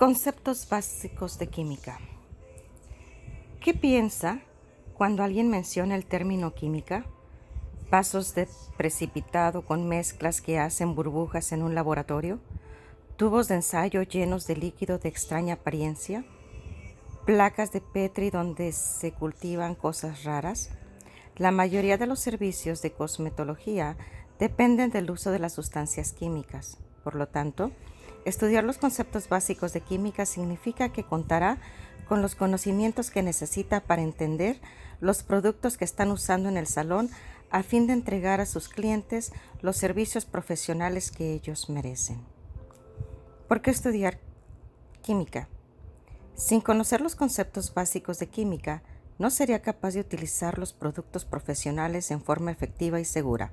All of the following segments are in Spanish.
Conceptos básicos de química. ¿Qué piensa cuando alguien menciona el término química? ¿Vasos de precipitado con mezclas que hacen burbujas en un laboratorio? ¿Tubos de ensayo llenos de líquido de extraña apariencia? ¿Placas de Petri donde se cultivan cosas raras? La mayoría de los servicios de cosmetología dependen del uso de las sustancias químicas. Por lo tanto, estudiar los conceptos básicos de química significa que contará con los conocimientos que necesita para entender los productos que están usando en el salón a fin de entregar a sus clientes los servicios profesionales que ellos merecen. ¿Por qué estudiar química? Sin conocer los conceptos básicos de química, no sería capaz de utilizar los productos profesionales en forma efectiva y segura.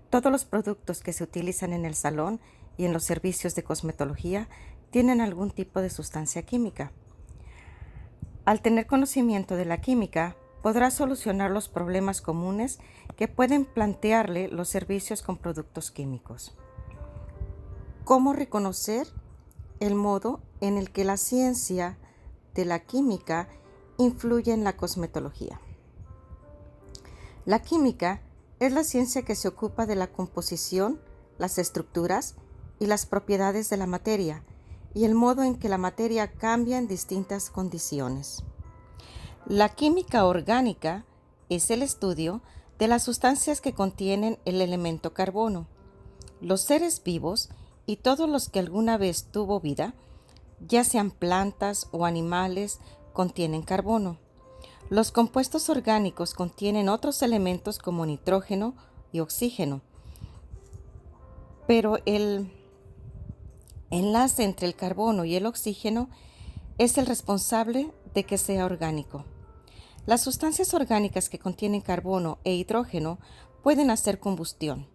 Todos los productos que se utilizan en el salón y en los servicios de cosmetología tienen algún tipo de sustancia química. Al tener conocimiento de la química, podrá solucionar los problemas comunes que pueden plantearle los servicios con productos químicos. ¿Cómo reconocer el modo en el que la ciencia de la química influye en la cosmetología? La química es la ciencia que se ocupa de la composición, las estructuras y las propiedades de la materia y el modo en que la materia cambia en distintas condiciones. La química orgánica es el estudio de las sustancias que contienen el elemento carbono. Los seres vivos y todos los que alguna vez tuvo vida, ya sean plantas o animales, contienen carbono. Los compuestos orgánicos contienen otros elementos como nitrógeno y oxígeno, pero el enlace entre el carbono y el oxígeno es el responsable de que sea orgánico. Las sustancias orgánicas que contienen carbono e hidrógeno pueden hacer combustión.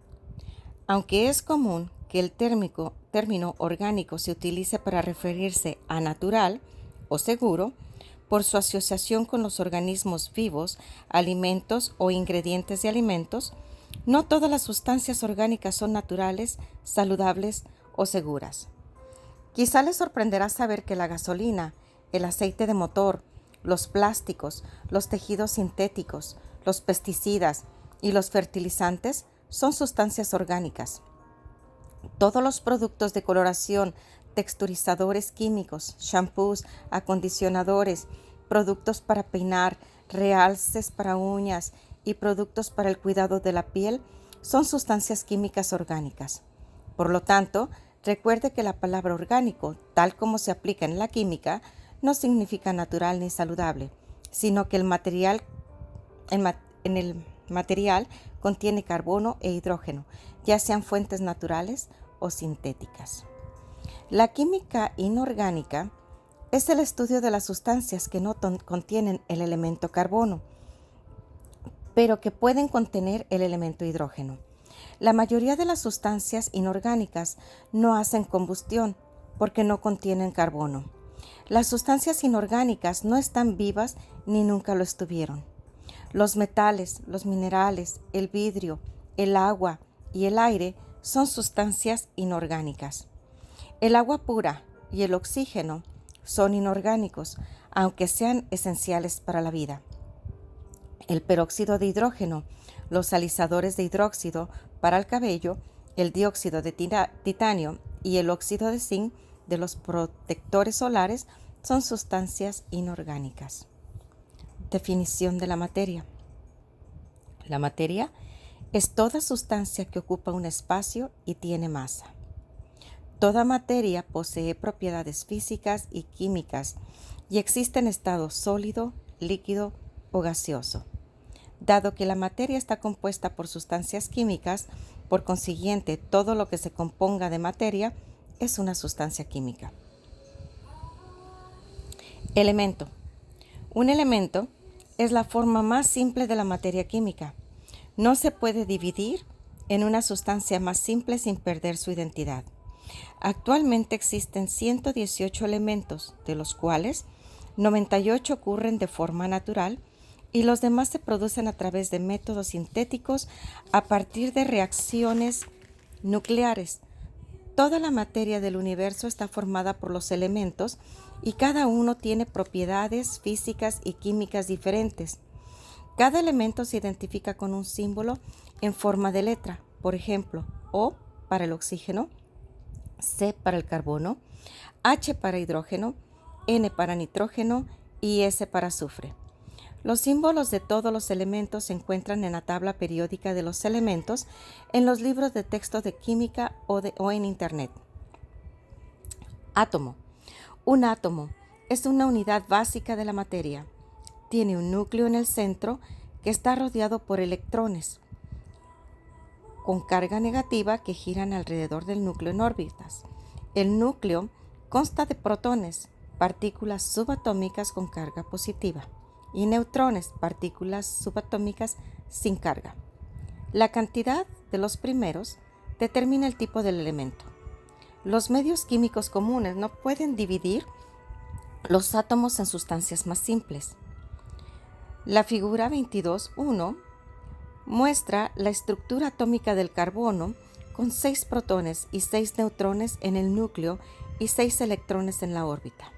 Aunque es común que el término orgánico se utilice para referirse a natural o seguro, por su asociación con los organismos vivos, alimentos o ingredientes de alimentos, no todas las sustancias orgánicas son naturales, saludables o seguras. Quizá les sorprenderá saber que la gasolina, el aceite de motor, los plásticos, los tejidos sintéticos, los pesticidas y los fertilizantes son sustancias orgánicas. Todos los productos de coloración, texturizadores químicos, shampoos, acondicionadores, productos para peinar, realces para uñas y productos para el cuidado de la piel son sustancias químicas orgánicas. Por lo tanto, recuerde que la palabra orgánico, tal como se aplica en la química, no significa natural ni saludable, sino que el material contiene carbono e hidrógeno, ya sean fuentes naturales o sintéticas. La química inorgánica es el estudio de las sustancias que no contienen el elemento carbono, pero que pueden contener el elemento hidrógeno. La mayoría de las sustancias inorgánicas no hacen combustión porque no contienen carbono. Las sustancias inorgánicas no están vivas ni nunca lo estuvieron. Los metales, los minerales, el vidrio, el agua y el aire son sustancias inorgánicas. El agua pura y el oxígeno son inorgánicos, aunque sean esenciales para la vida. El peróxido de hidrógeno, los alisadores de hidróxido para el cabello, el dióxido de titanio y el óxido de zinc de los protectores solares son sustancias inorgánicas. Definición de la materia. La materia es toda sustancia que ocupa un espacio y tiene masa. Toda materia posee propiedades físicas y químicas y existe en estado sólido, líquido o gaseoso. Dado que la materia está compuesta por sustancias químicas, por consiguiente, todo lo que se componga de materia es una sustancia química. Elemento. Un elemento es la forma más simple de la materia química. No se puede dividir en una sustancia más simple sin perder su identidad. Actualmente existen 118 elementos, de los cuales 98 ocurren de forma natural y los demás se producen a través de métodos sintéticos a partir de reacciones nucleares. Toda la materia del universo está formada por los elementos y cada uno tiene propiedades físicas y químicas diferentes. Cada elemento se identifica con un símbolo en forma de letra, por ejemplo, O para el oxígeno, C para el carbono, H para hidrógeno, N para nitrógeno y S para azufre. Los símbolos de todos los elementos se encuentran en la tabla periódica de los elementos en los libros de texto de química o en Internet. Átomo. Un átomo es una unidad básica de la materia. Tiene un núcleo en el centro que está rodeado por electrones con carga negativa que giran alrededor del núcleo en órbitas. El núcleo consta de protones, partículas subatómicas con carga positiva, y neutrones, partículas subatómicas sin carga. La cantidad de los primeros determina el tipo del elemento. Los medios químicos comunes no pueden dividir los átomos en sustancias más simples. La figura 22.1 muestra la estructura atómica del carbono con 6 protones y 6 neutrones en el núcleo y 6 electrones en la órbita.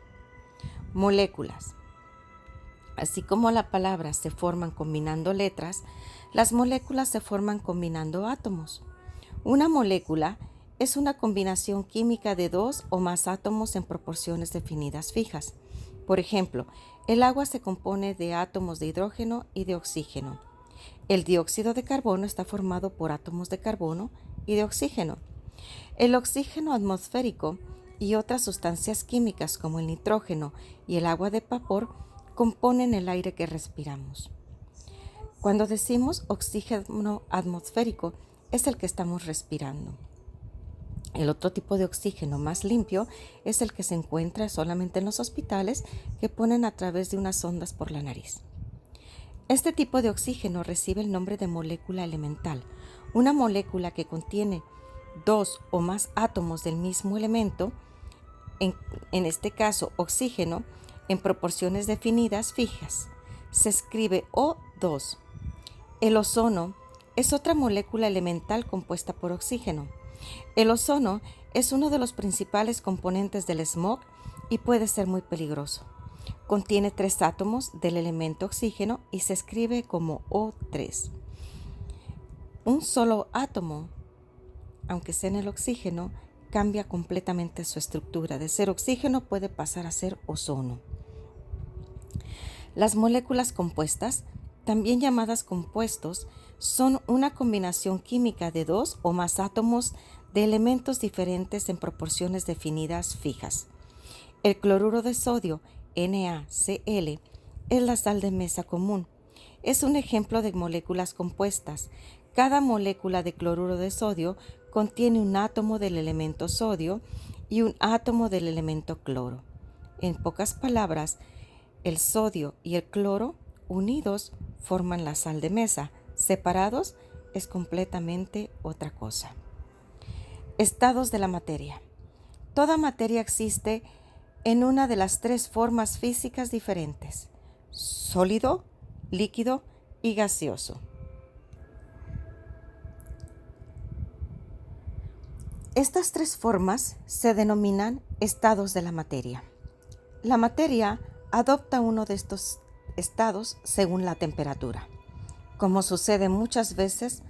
Moléculas. Así como la palabra se forman combinando letras, las moléculas se forman combinando átomos. Una molécula es una combinación química de 2 o más átomos en proporciones definidas fijas. Por ejemplo, el agua se compone de átomos de hidrógeno y de oxígeno. El dióxido de carbono está formado por átomos de carbono y de oxígeno. El oxígeno atmosférico y otras sustancias químicas como el nitrógeno y el agua de vapor componen el aire que respiramos. Cuando decimos oxígeno atmosférico, es el que estamos respirando. El otro tipo de oxígeno más limpio es el que se encuentra solamente en los hospitales que ponen a través de unas ondas por la nariz. Este tipo de oxígeno recibe el nombre de molécula elemental, una molécula que contiene 2 o más átomos del mismo elemento, en este caso oxígeno, en proporciones definidas fijas. Se escribe O2. El ozono es otra molécula elemental compuesta por oxígeno. El ozono es uno de los principales componentes del smog y puede ser muy peligroso. Contiene 3 átomos del elemento oxígeno y se escribe como O3. Un solo átomo, aunque sea en el oxígeno, cambia completamente su estructura. De ser oxígeno puede pasar a ser ozono. Las moléculas compuestas, también llamadas compuestos, son una combinación química de 2 o más átomos de elementos diferentes en proporciones definidas fijas. El cloruro de sodio, NaCl, es la sal de mesa común. Es un ejemplo de moléculas compuestas. Cada molécula de cloruro de sodio contiene un átomo del elemento sodio y un átomo del elemento cloro. En pocas palabras, el sodio y el cloro unidos forman la sal de mesa. Separados es completamente otra cosa. Estados de la materia. Toda materia existe en una de las 3 formas físicas diferentes: sólido, líquido y gaseoso. Estas 3 formas se denominan estados de la materia. La materia adopta uno de estos estados según la temperatura, como sucede muchas veces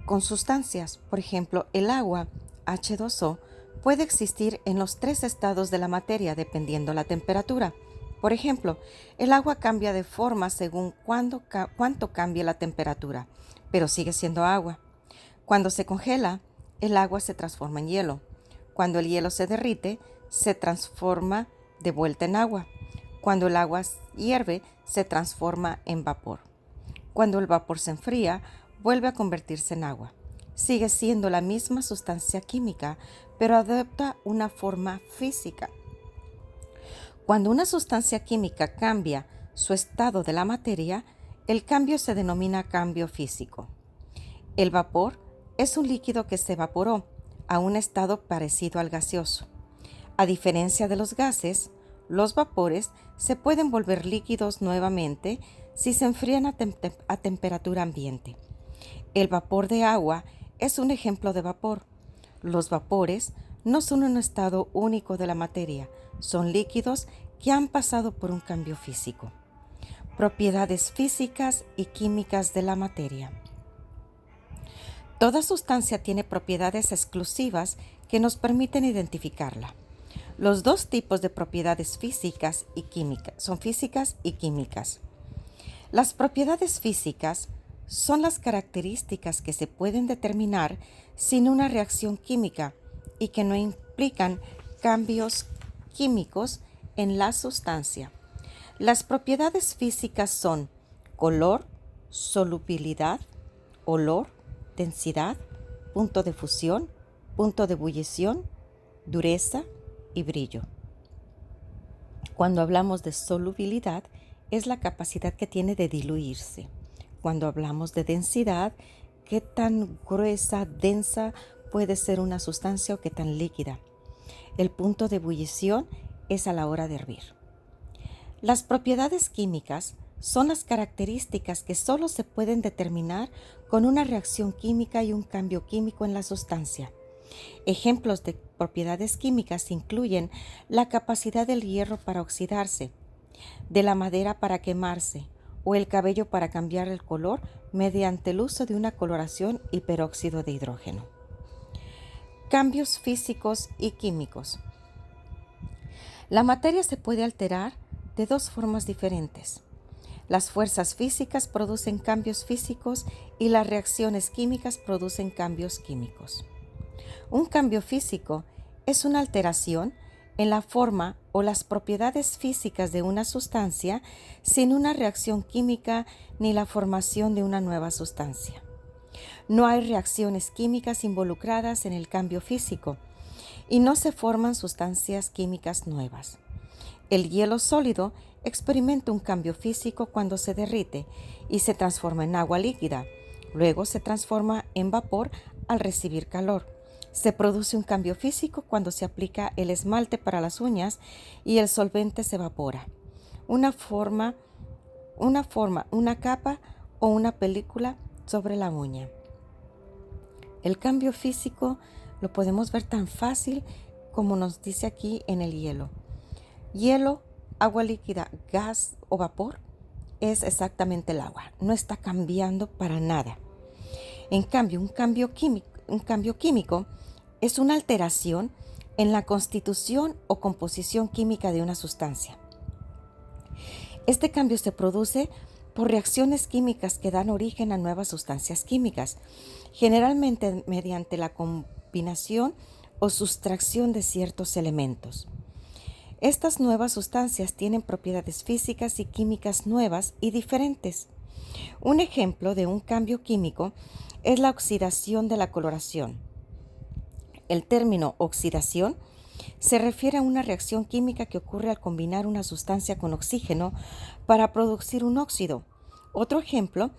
con sustancias. Por ejemplo, el agua, H2O, puede existir en los 3 estados de la materia dependiendo la temperatura. Por ejemplo, el agua cambia de forma según cuánto cambie la temperatura, pero sigue siendo agua. Cuando se congela, el agua se transforma en hielo. Cuando el hielo se derrite, se transforma de vuelta en agua. Cuando el agua hierve, se transforma en vapor. Cuando el vapor se enfría, vuelve a convertirse en agua. Sigue siendo la misma sustancia química, pero adopta una forma física. Cuando una sustancia química cambia su estado de la materia, el cambio se denomina cambio físico. El vapor es un líquido que se evaporó a un estado parecido al gaseoso. A diferencia de los gases, los vapores se pueden volver líquidos nuevamente si se enfrían a temperatura ambiente. El vapor de agua es un ejemplo de vapor. Los vapores no son un estado único de la materia, son líquidos que han pasado por un cambio físico. Propiedades físicas y químicas de la materia. Toda sustancia tiene propiedades exclusivas que nos permiten identificarla. Los dos tipos de propiedades físicas y químicas son físicas y químicas. Las propiedades físicas son las características que se pueden determinar sin una reacción química y que no implican cambios químicos en la sustancia. Las propiedades físicas son color, solubilidad, olor, densidad, punto de fusión, punto de ebullición, dureza y brillo. Cuando hablamos de solubilidad, es la capacidad que tiene de diluirse. Cuando hablamos de densidad, qué tan gruesa, densa puede ser una sustancia o qué tan líquida. El punto de ebullición es a la hora de hervir. Las propiedades químicas son las características que solo se pueden determinar con una reacción química y un cambio químico en la sustancia. Ejemplos de propiedades químicas incluyen la capacidad del hierro para oxidarse, de la madera para quemarse o el cabello para cambiar el color mediante el uso de una coloración y peróxido de hidrógeno. Cambios físicos y químicos. La materia se puede alterar de dos formas diferentes. Las fuerzas físicas producen cambios físicos y las reacciones químicas producen cambios químicos. Un cambio físico es una alteración en la forma o las propiedades físicas de una sustancia sin una reacción química ni la formación de una nueva sustancia. No hay reacciones químicas involucradas en el cambio físico y no se forman sustancias químicas nuevas. El hielo sólido experimenta un cambio físico cuando se derrite y se transforma en agua líquida. Luego se transforma en vapor al recibir calor. Se produce un cambio físico cuando se aplica el esmalte para las uñas y el solvente se evapora. Una capa o una película sobre la uña. El cambio físico lo podemos ver tan fácil como nos dice aquí en el hielo. Hielo, agua líquida, gas o vapor es exactamente el agua. No está cambiando para nada. En cambio, un cambio químico es una alteración en la constitución o composición química de una sustancia. Este cambio se produce por reacciones químicas que dan origen a nuevas sustancias químicas, generalmente mediante la combinación o sustracción de ciertos elementos. Estas nuevas sustancias tienen propiedades físicas y químicas nuevas y diferentes. Un ejemplo de un cambio químico es la oxidación de la coloración. El término oxidación se refiere a una reacción química que ocurre al combinar una sustancia con oxígeno para producir un óxido. Otro ejemplo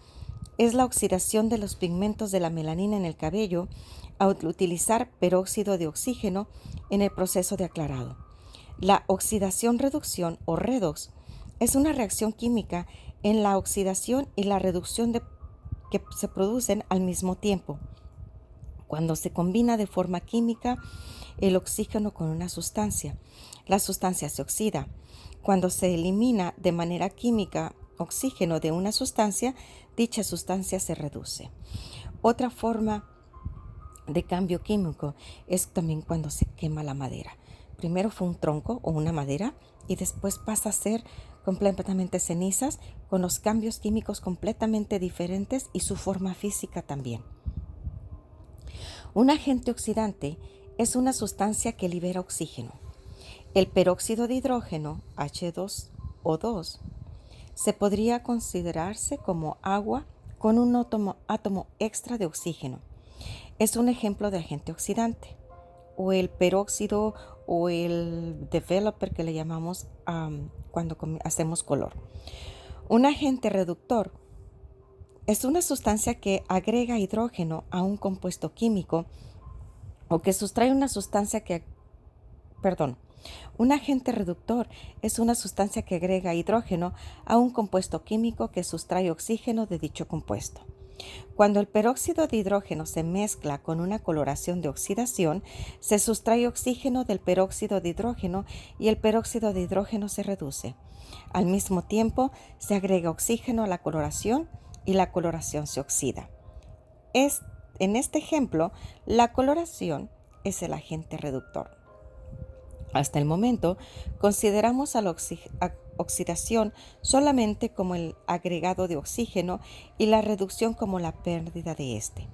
es la oxidación de los pigmentos de la melanina en el cabello al utilizar peróxido de oxígeno en el proceso de aclarado. La oxidación-reducción o redox es una reacción química en la oxidación y la reducción que se producen al mismo tiempo. Cuando se combina de forma química el oxígeno con una sustancia, la sustancia se oxida. Cuando se elimina de manera química oxígeno de una sustancia, dicha sustancia se reduce. Otra forma de cambio químico es también cuando se quema la madera. Primero fue un tronco o una madera y después pasa a ser completamente cenizas con los cambios químicos completamente diferentes y su forma física también. Un agente oxidante es una sustancia que libera oxígeno. El peróxido de hidrógeno, H2O2, se podría considerarse como agua con un átomo extra de oxígeno. Es un ejemplo de agente oxidante. O el peróxido o el developer que le llamamos cuando hacemos color. Un agente reductor es una sustancia que agrega hidrógeno a un compuesto químico o que sustrae una sustancia Un agente reductor es una sustancia que agrega hidrógeno a un compuesto químico que sustrae oxígeno de dicho compuesto. Cuando el peróxido de hidrógeno se mezcla con una coloración de oxidación, se sustrae oxígeno del peróxido de hidrógeno y el peróxido de hidrógeno se reduce. Al mismo tiempo, se agrega oxígeno a la coloración y la coloración se oxida. En este ejemplo, la coloración es el agente reductor. Hasta el momento, consideramos a la oxidación solamente como el agregado de oxígeno y la reducción como la pérdida de éste.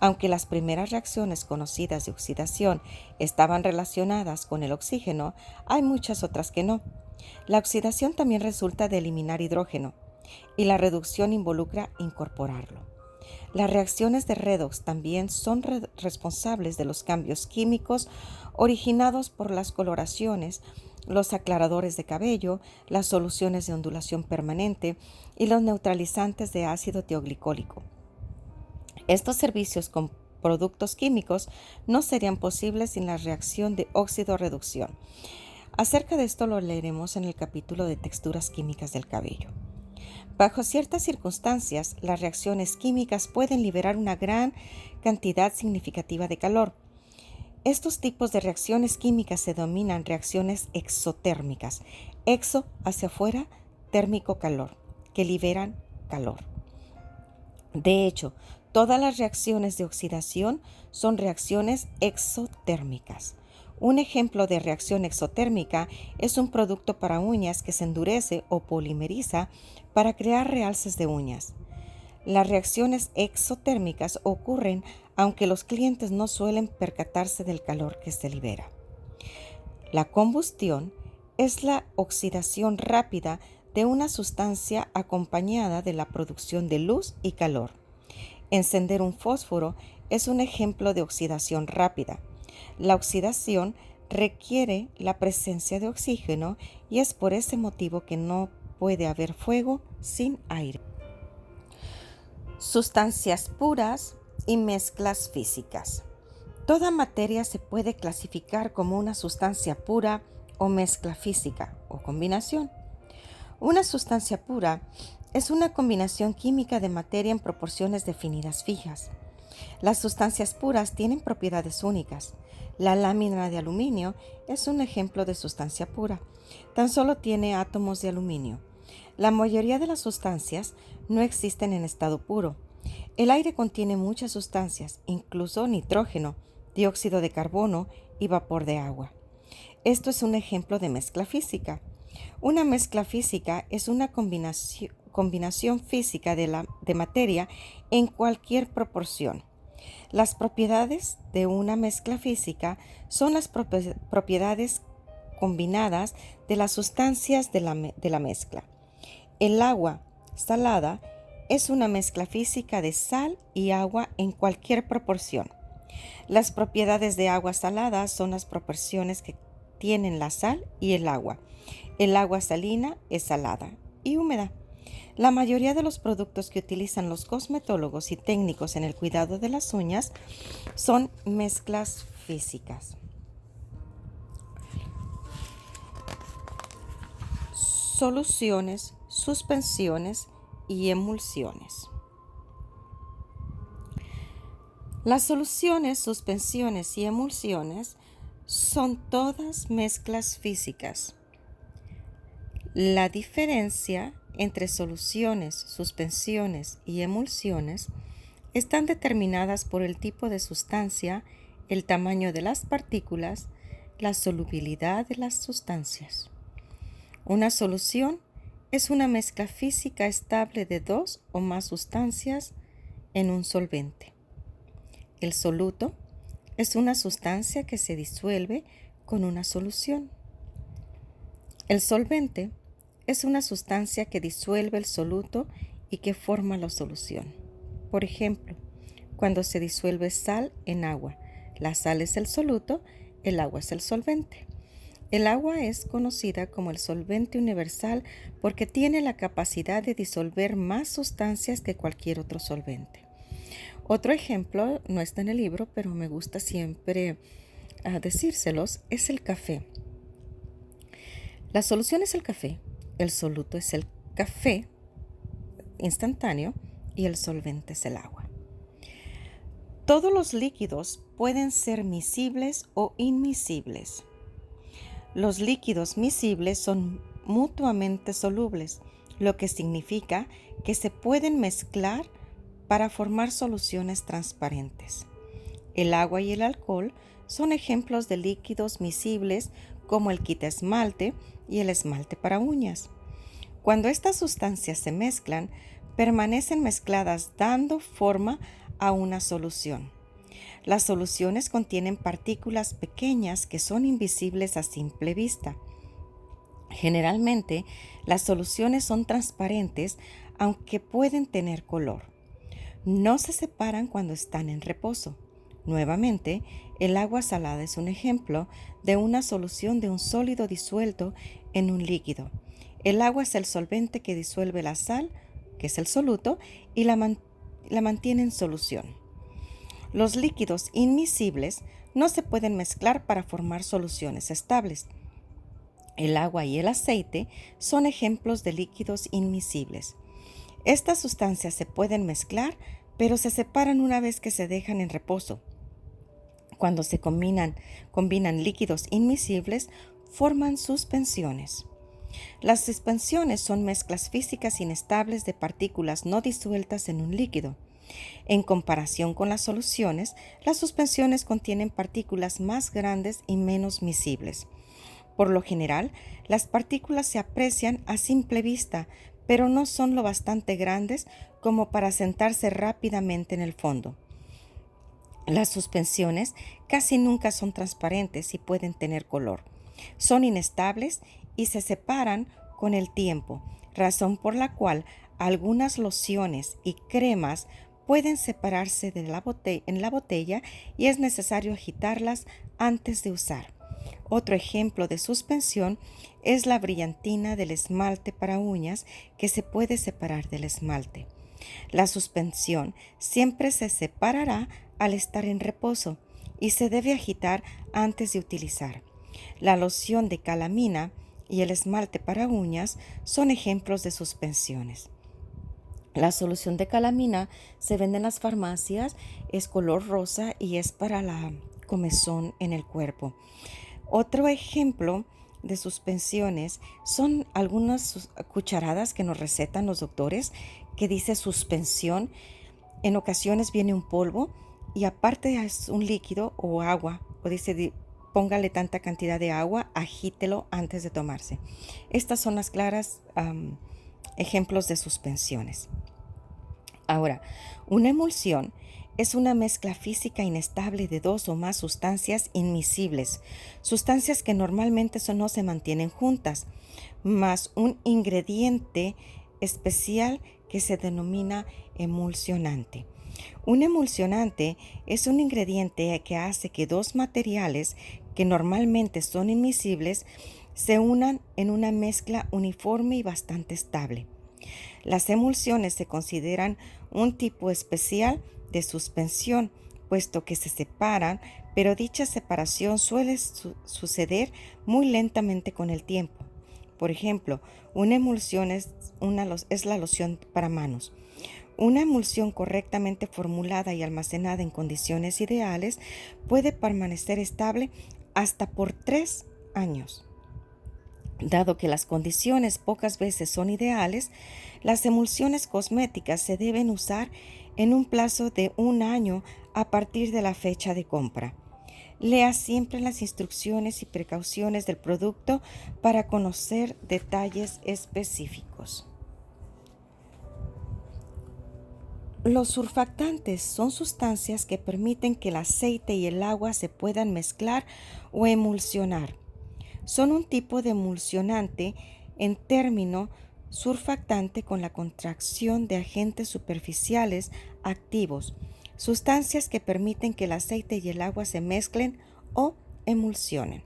Aunque las primeras reacciones conocidas de oxidación estaban relacionadas con el oxígeno, hay muchas otras que no. La oxidación también resulta de eliminar hidrógeno y la reducción involucra incorporarlo. Las reacciones de redox también son responsables de los cambios químicos originados por las coloraciones, los aclaradores de cabello, las soluciones de ondulación permanente y los neutralizantes de ácido tioglicólico. Estos servicios con productos químicos no serían posibles sin la reacción de óxido-reducción. Acerca de esto lo leeremos en el capítulo de texturas químicas del cabello. Bajo ciertas circunstancias, las reacciones químicas pueden liberar una gran cantidad significativa de calor. Estos tipos de reacciones químicas se denominan reacciones exotérmicas. Exo hacia afuera, térmico calor, que liberan calor. De hecho, todas las reacciones de oxidación son reacciones exotérmicas. Un ejemplo de reacción exotérmica es un producto para uñas que se endurece o polimeriza para crear realces de uñas. Las reacciones exotérmicas ocurren aunque los clientes no suelen percatarse del calor que se libera. La combustión es la oxidación rápida de una sustancia acompañada de la producción de luz y calor. Encender un fósforo es un ejemplo de oxidación rápida. La oxidación requiere la presencia de oxígeno y es por ese motivo que no puede haber fuego sin aire. Sustancias puras y mezclas físicas. Toda materia se puede clasificar como una sustancia pura o mezcla física o combinación. Una sustancia pura es una combinación química de materia en proporciones definidas fijas. Las sustancias puras tienen propiedades únicas. La lámina de aluminio es un ejemplo de sustancia pura. Tan solo tiene átomos de aluminio. La mayoría de las sustancias no existen en estado puro. El aire contiene muchas sustancias, incluso nitrógeno, dióxido de carbono y vapor de agua. Esto es un ejemplo de mezcla física. Una mezcla física es una combinación física de materia en cualquier proporción. Las propiedades de una mezcla física son las propiedades combinadas de las sustancias de la mezcla. El agua salada es una mezcla física de sal y agua en cualquier proporción. Las propiedades de agua salada son las proporciones que tienen la sal y el agua. El agua salina es salada y húmeda. La mayoría de los productos que utilizan los cosmetólogos y técnicos en el cuidado de las uñas son mezclas físicas. Soluciones, suspensiones y emulsiones. Las soluciones, suspensiones y emulsiones son todas mezclas físicas. La diferencia entre soluciones, suspensiones y emulsiones están determinadas por el tipo de sustancia, el tamaño de las partículas, la solubilidad de las sustancias. Una solución es una mezcla física estable de dos o más sustancias en un solvente. El soluto es una sustancia que se disuelve con una solución. El solvente es una sustancia que disuelve el soluto y que forma la solución. Por ejemplo, cuando se disuelve sal en agua, la sal es el soluto, el agua es el solvente. El agua es conocida como el solvente universal porque tiene la capacidad de disolver más sustancias que cualquier otro solvente. Otro ejemplo, no está en el libro, pero me gusta siempre decírselos, es el café. La solución es el café, el soluto es el café instantáneo y el solvente es el agua. Todos los líquidos pueden ser miscibles o inmiscibles. Los líquidos miscibles son mutuamente solubles, lo que significa que se pueden mezclar para formar soluciones transparentes. El agua y el alcohol son ejemplos de líquidos miscibles como el quitaesmalte y el esmalte para uñas. Cuando estas sustancias se mezclan, permanecen mezcladas dando forma a una solución. Las soluciones contienen partículas pequeñas que son invisibles a simple vista. Generalmente, las soluciones son transparentes, aunque pueden tener color. No se separan cuando están en reposo. Nuevamente, el agua salada es un ejemplo de una solución de un sólido disuelto en un líquido. El agua es el solvente que disuelve la sal, que es el soluto, y la mantiene en solución. Los líquidos inmiscibles no se pueden mezclar para formar soluciones estables. El agua y el aceite son ejemplos de líquidos inmiscibles. Estas sustancias se pueden mezclar, pero se separan una vez que se dejan en reposo. Cuando se combinan líquidos inmiscibles, forman suspensiones. Las suspensiones son mezclas físicas inestables de partículas no disueltas en un líquido. En comparación con las soluciones, las suspensiones contienen partículas más grandes y menos miscibles. Por lo general, las partículas se aprecian a simple vista, pero no son lo bastante grandes como para sentarse rápidamente en el fondo. Las suspensiones casi nunca son transparentes y pueden tener color. Son inestables y se separan con el tiempo, razón por la cual algunas lociones y cremas pueden separarse en la botella y es necesario agitarlas antes de usar. Otro ejemplo de suspensión es la brillantina del esmalte para uñas que se puede separar del esmalte. La suspensión siempre se separará al estar en reposo y se debe agitar antes de utilizar. La loción de calamina y el esmalte para uñas son ejemplos de suspensiones. La solución de calamina se vende en las farmacias, es color rosa y es para la comezón en el cuerpo. Otro ejemplo de suspensiones son algunas cucharadas que nos recetan los doctores que dice suspensión. En ocasiones viene un polvo y aparte es un líquido o agua, o dice póngale tanta cantidad de agua, agítelo antes de tomarse. Estas son las claras ejemplos de suspensiones. Ahora, una emulsión es una mezcla física inestable de dos o más sustancias inmiscibles, sustancias que normalmente no se mantienen juntas, más un ingrediente especial que se denomina emulsionante. Un emulsionante es un ingrediente que hace que dos materiales que normalmente son inmiscibles se unan en una mezcla uniforme y bastante estable. Las emulsiones se consideran un tipo especial de suspensión, puesto que se separan, pero dicha separación suele suceder muy lentamente con el tiempo. Por ejemplo, una emulsión es la loción para manos. Una emulsión correctamente formulada y almacenada en condiciones ideales puede permanecer estable hasta por 3 años. Dado que las condiciones pocas veces son ideales, las emulsiones cosméticas se deben usar en un plazo de 1 año a partir de la fecha de compra. Lea siempre las instrucciones y precauciones del producto para conocer detalles específicos. Los surfactantes son sustancias que permiten que el aceite y el agua se puedan mezclar o emulsionar. Son un tipo de emulsionante en término surfactante con la contracción de agentes superficiales activos, sustancias que permiten que el aceite y el agua se mezclen o emulsionen.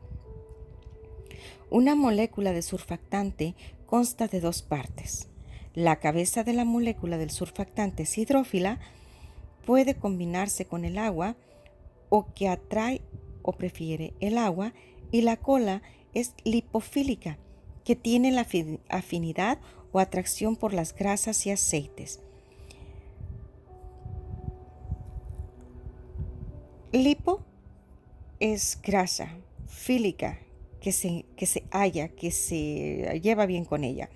Una molécula de surfactante consta de 2 partes. La cabeza de la molécula del surfactante es hidrófila, puede combinarse con el agua o que atrae o prefiere el agua, y la cola es lipofílica, que tiene la afinidad o atracción por las grasas y aceites. Lipo es grasa, fílica, que se halla, que se lleva bien con ella.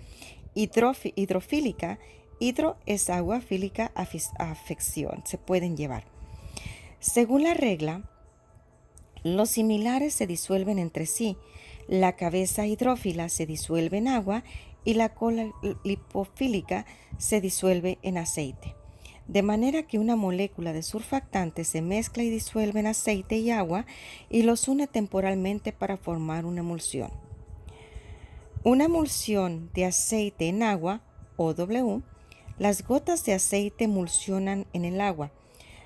Hidrofílica, hidro es agua, fílica, afección, se pueden llevar. Según la regla, los similares se disuelven entre sí. La cabeza hidrófila se disuelve en agua y la cola lipofílica se disuelve en aceite. De manera que una molécula de surfactante se mezcla y disuelve en aceite y agua y los une temporalmente para formar una emulsión. Una emulsión de aceite en agua, OW, las gotas de aceite emulsionan en el agua.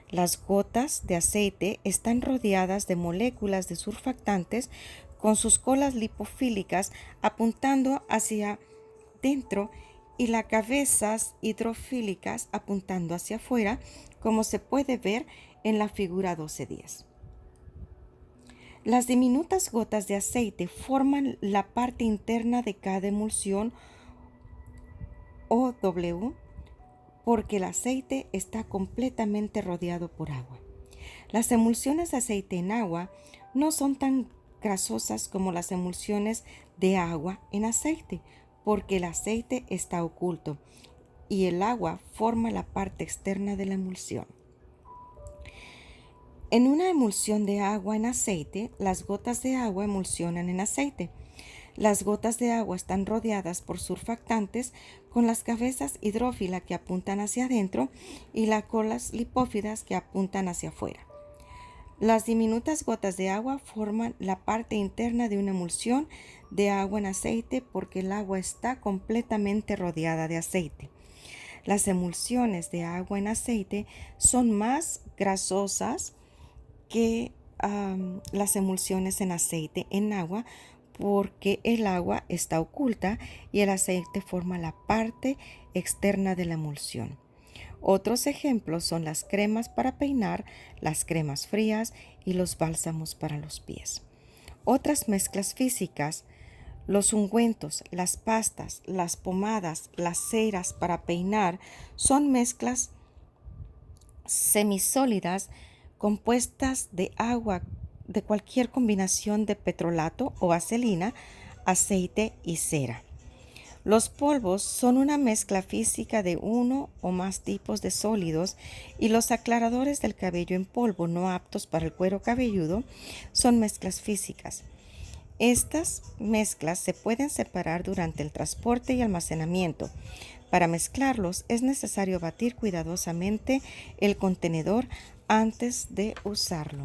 Las gotas de aceite están rodeadas de moléculas de surfactantes con sus colas lipofílicas apuntando hacia dentro y las cabezas hidrofílicas apuntando hacia afuera, como se puede ver en la figura 12.10. Las diminutas gotas de aceite forman la parte interna de cada emulsión OW porque el aceite está completamente rodeado por agua. Las emulsiones de aceite en agua no son tan grasosas como las emulsiones de agua en aceite, porque el aceite está oculto y el agua forma la parte externa de la emulsión. En una emulsión de agua en aceite, las gotas de agua emulsionan en aceite. Las gotas de agua están rodeadas por surfactantes con las cabezas hidrófilas que apuntan hacia adentro y las colas lipófilas que apuntan hacia afuera. Las diminutas gotas de agua forman la parte interna de una emulsión de agua en aceite porque el agua está completamente rodeada de aceite. Las emulsiones de agua en aceite son más grasosas que las emulsiones en aceite en agua porque el agua está oculta y el aceite forma la parte externa de la emulsión. Otros ejemplos son las cremas para peinar, las cremas frías y los bálsamos para los pies. Otras mezclas físicas, los ungüentos, las pastas, las pomadas, las ceras para peinar, son mezclas semisólidas compuestas de agua de cualquier combinación de petrolato o vaselina, aceite y cera. Los polvos son una mezcla física de uno o más tipos de sólidos y los aclaradores del cabello en polvo no aptos para el cuero cabelludo son mezclas físicas. Estas mezclas se pueden separar durante el transporte y almacenamiento. Para mezclarlos es necesario batir cuidadosamente el contenedor antes de usarlo.